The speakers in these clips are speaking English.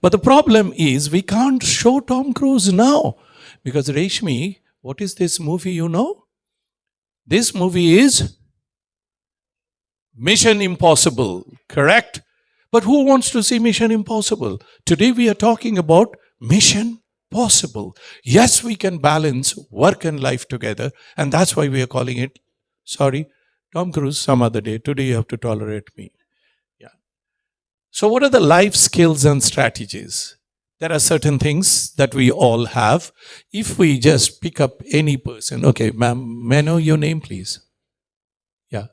But the problem is we can't show Tom Cruise now because Reshmi, what is this movie you know? This movie is Mission Impossible, correct? But who wants to see Mission Impossible? Today we are talking about Mission Possible. Yes, we can balance work and life together, and that's why we are calling it, sorry, Tom Cruise, some other day. Today you have to tolerate me. Yeah. So what are the life skills and strategies? There are certain things that we all have. If we just pick up any person, okay, ma'am, may I know your name, please? Yeah,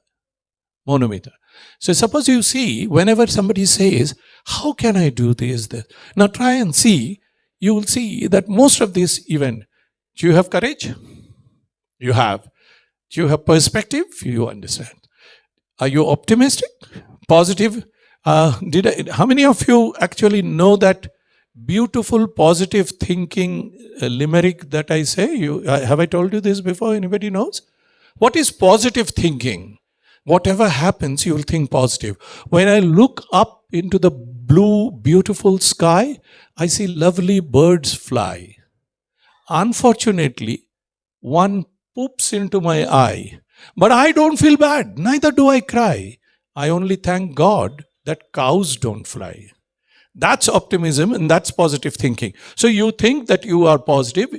Monomita. So suppose you see, whenever somebody says, how can I do this? Now try and see, you will see that most of this event, do you have courage? You have. Do you have perspective? You understand. Are you optimistic? Positive? How many of you actually know that beautiful positive thinking limerick that I say? Have I told you this before? Anybody knows? What is positive thinking? Whatever happens, you will think positive. When I look up into the blue, beautiful sky, I see lovely birds fly. Unfortunately, one poops into my eye. But I don't feel bad, neither do I cry. I only thank God that cows don't fly. That's optimism and that's positive thinking. So you think that you are positive,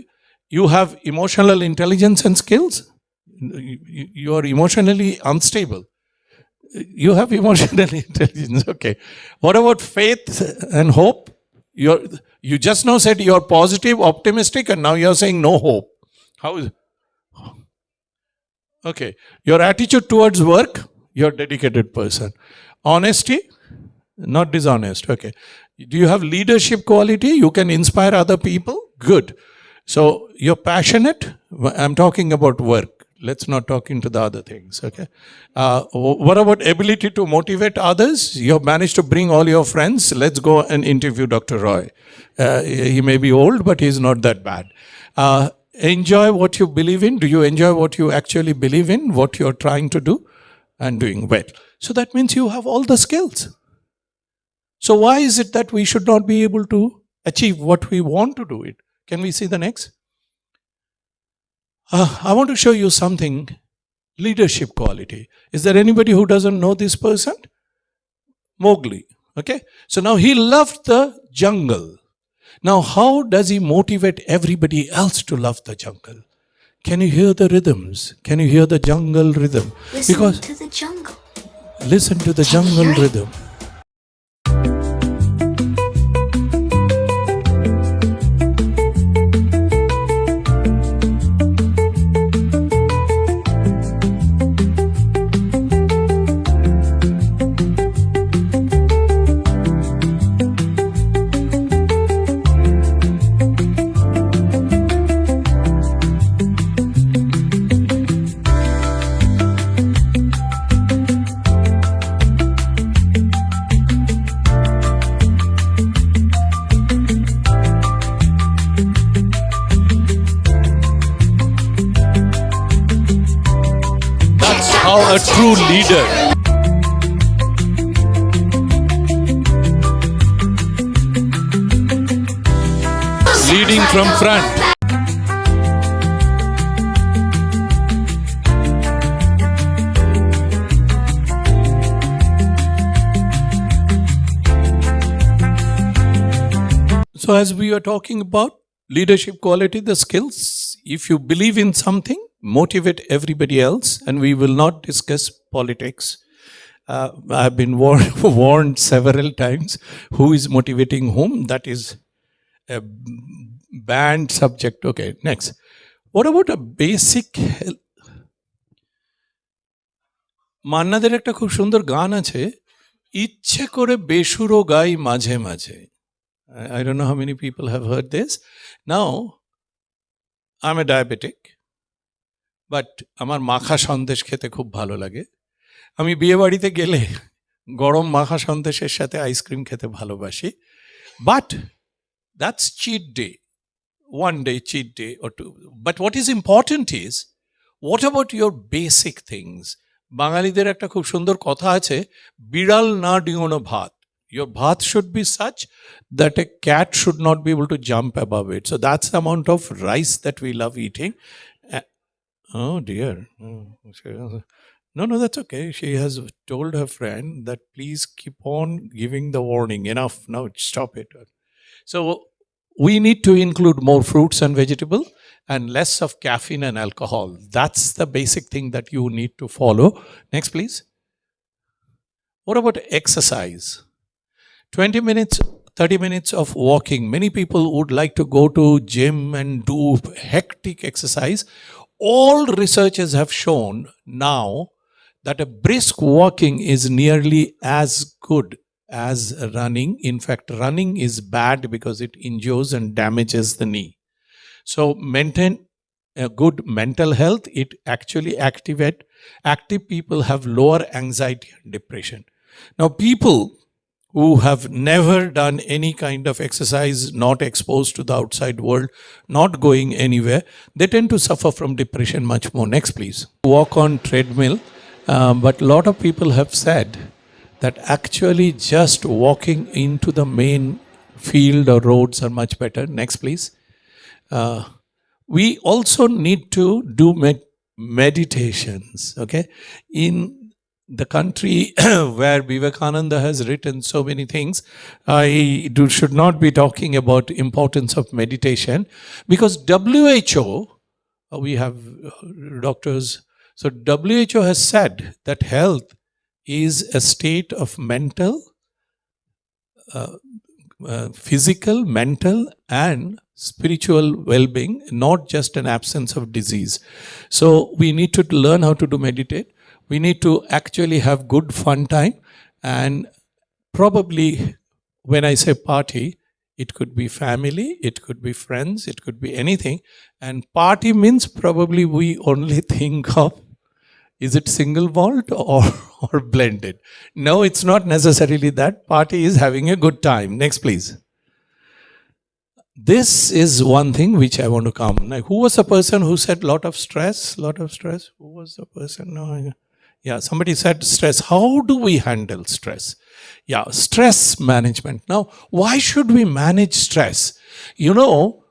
you have emotional intelligence and skills, you are emotionally unstable. You have emotional intelligence, okay. What about faith and hope? You just now said you're positive, optimistic, and now you're saying no hope. How is it? Okay. Your attitude towards work, you're a dedicated person. Honesty, not dishonest. Okay. Do you have leadership quality? You can inspire other people? Good. So you're passionate. I'm talking about work. Let's not talk into the other things. Okay. What about ability to motivate others? You've managed to bring all your friends. Let's go and interview Dr. Roy. He may be old, but he's not that bad. Enjoy what you believe in. Do you enjoy what you actually believe in, what you're trying to do and doing well? So that means you have all the skills. So why is it that we should not be able to achieve what we want to do it? Can we see the next? I want to show you something, leadership quality. Is there anybody who doesn't know this person? Mowgli. Okay. So now he loved the jungle. Now, how does he motivate everybody else to love the jungle? Can you hear the rhythms? Can you hear the jungle rhythm? Listen to the jungle. Listen to the jungle rhythm. How a true leader. Leading from front. So as we are talking about leadership quality, the skills, if you believe in something, motivate everybody else, and we will not discuss politics. I've been warned several times who is motivating whom. That is a banned subject. Okay, next. What about a basic মান্নাদের একটা খুব সুন্দর গান আছে, ইচ্ছে করে বেসুরো গাই মাঝে মাঝে. I don't know how many people have heard this. Now, I'm a diabetic. But আমার মাখা সন্দেশ খেতে খুব ভালো লাগে। আমি বিয়ে বাড়িতে গেলে গরম মাখা সন্দেশের সাথে আইসক্রিম খেতে ভালোবাসি। But that's cheat day, one day cheat day or two. But what is important is, what about your basic things? বাঙালিদের একটা খুব সুন্দর কথা আছে, বিড়াল না ডিঙোনো ভাত। Your bath should be such that a cat should not be able to jump above it. So that's the amount of rice that we love eating. Uh, Oh dear. No, no, that's okay. She has told her friend that please keep on giving the warning. Enough. Now stop it. So we need to include more fruits and vegetable and less of caffeine and alcohol. That's the basic thing that you need to follow. Next, please. What about exercise? 20 minutes, 30 minutes of walking. Many people would like to go to gym and do hectic exercise. All researchers have shown now that a brisk walking is nearly as good as running. In fact, running is bad because it injures and damages the knee. So maintain a good mental health. It actually active people have lower anxiety and depression. Now, people who have never done any kind of exercise, not exposed to the outside world, not going anywhere, they tend to suffer from depression much more. Next, please. Walk on treadmill. But a lot of people have said that actually just walking into the main field or roads are much better. Next, please. We also need to do meditations. Okay, in the country where Vivekananda has written so many things, should not be talking about importance of meditation, because WHO, we have doctors. So WHO has said that health is a state of mental, physical, mental, and spiritual well-being, not just an absence of disease. So we need to learn how to do meditate. We need to actually have good fun time, and probably when I say party, it could be family, it could be friends, it could be anything. And party means probably we only think of, is it single malt or blended? No, it's not necessarily that. Party is having a good time. Next, please. This is one thing which I want to come. Now, who was the person who said lot of stress? Lot of stress? Who was the person? No, yeah, somebody said stress. How do we handle stress? Yeah, stress management. Now, why should we manage stress? You know,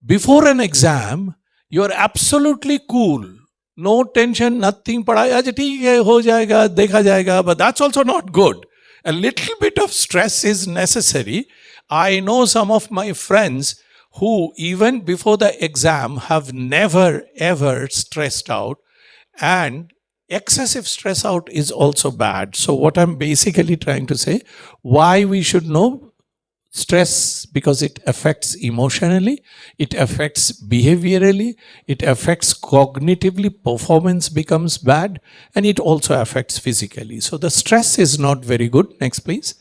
before an exam, you're absolutely cool. No tension, nothing. पढ़ाई आज ठीक है, हो जाएगा, देखा जाएगा. But that's also not good. A little bit of stress is necessary. I know some of my friends who even before the exam have never ever stressed out, and excessive stress out is also bad. So what I'm basically trying to say, why we should know stress, because it affects emotionally, it affects behaviorally, it affects cognitively, performance becomes bad, and it also affects physically. So the stress is not very good. Next, please.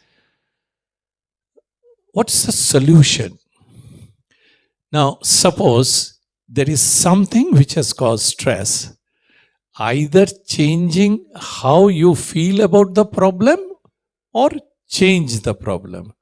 What's the solution? Now, suppose there is something which has caused stress. Either changing how you feel about the problem or change the problem.